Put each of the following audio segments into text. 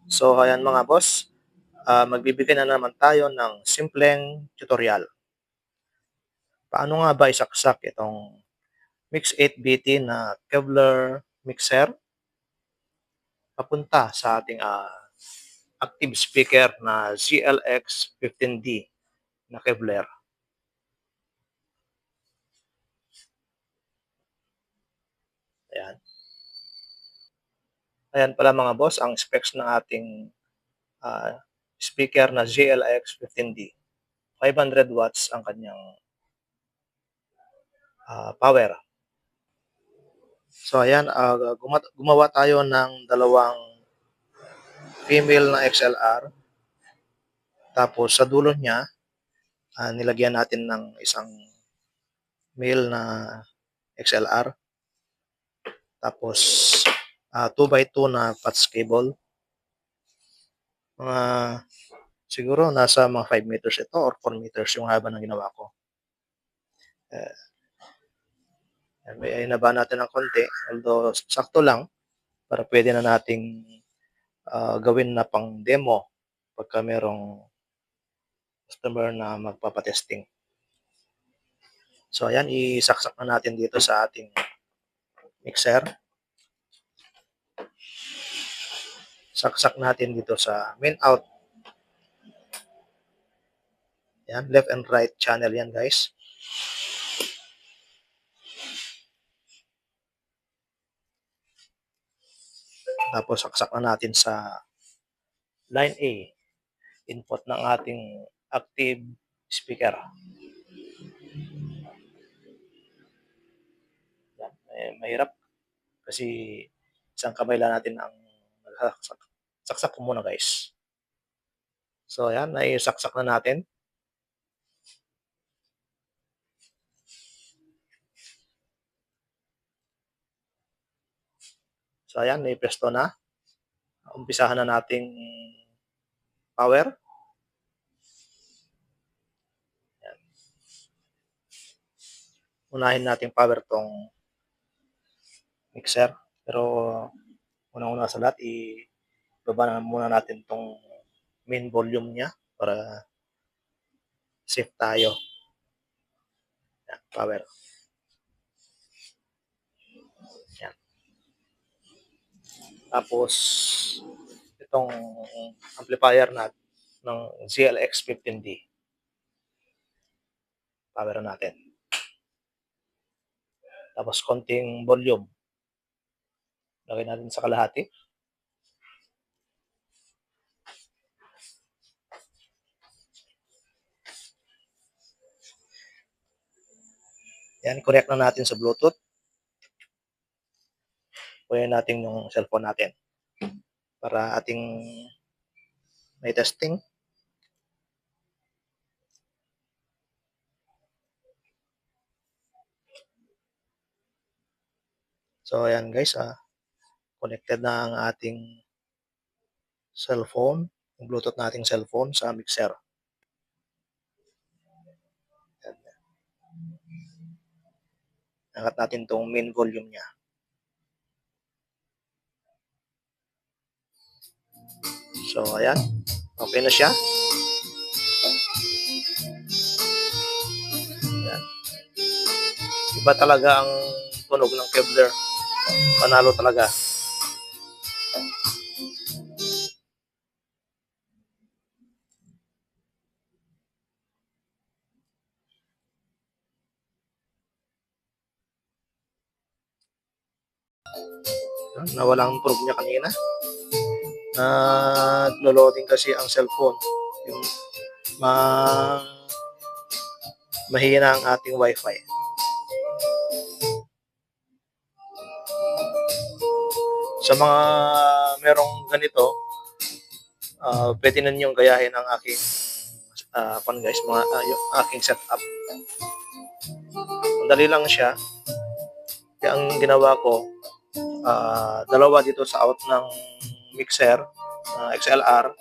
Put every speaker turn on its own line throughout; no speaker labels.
So ayan mga boss, magbibigay na naman tayo ng simpleng tutorial. Paano nga ba isaksak itong Mix 8BT na Kevlar mixer papunta sa ating active speaker na ZLX15D na Kevlar. Ayan. Ayan pala mga boss ang specs ng ating speaker na ZLX15D. 500 watts ang kanyang power. So ayan, gumawa tayo ng dalawang female na XLR. Tapos sa dulo niya, nilagyan natin ng isang male na XLR. Tapos 2x2 na patch cable. Mga siguro nasa mga 5 meters ito or 4 meters yung haba ng ginawa ko. May inaba natin ng konti, although sakto lang para pwede na nating gawin na pang demo pagka merong customer na magpapatesting. So ayan, isaksak na natin dito sa ating mixer. Saksak natin dito sa main out. Yan, left and right channel yan guys. Tapos saksak na natin sa line A, input ng ating active speaker. Yan, mahirap kasi isang kamay lang natin ang nagsaksak. Saksak ko muna guys. So ayan, naisaksak na natin. So ayan, may presto na. Umpisahan na nating power. Ayan. Unahin nating power tong mixer. Pero unang-una sa lahat, ibaba na muna natin tong main volume niya para safe tayo. Ayan, power. Ayan. Tapos, itong amplifier na ng ZLX15D. Power natin. Tapos, konting volume. Lagay natin sa kalahati. Yan, connect na natin sa Bluetooth. Kunin natin yung cellphone natin para ating may testing. So, ayan guys, connected na ang ating cellphone, yung Bluetooth nating cellphone sa mixer. Angat natin tong main volume niya. So, ayan. Okay na siya. Ayan. Iba talaga ang tunog ng Kevlar. Panalo talaga. Nawala ang probe niya kanina. Naglo-loading kasi ang cellphone. Yung mahina ang ating wifi. Sa mga merong ganito, pwede na ninyong gayahin ang aking guys, yung aking setup. Madali lang siya. Kaya ang ginawa ko, dalawa dito sa out ng mixer, XLR,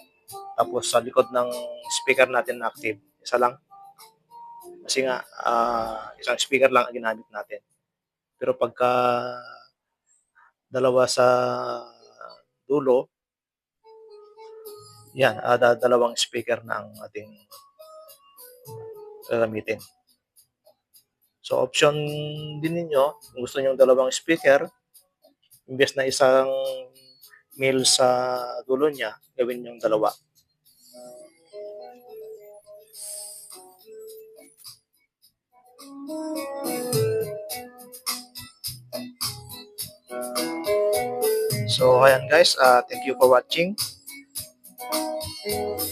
tapos sa likod ng speaker natin na active, isa lang. Kasi nga, isang speaker lang ang ginamit natin. Pero pagka dalawa sa dulo, Yan, dalawang speaker na ang ating gagamitin. So option din ninyo, kung gusto niyo dalawang speaker, imbes na isang male sa dulo niya, gawin niyong dalawa. So ayan guys, thank you for watching.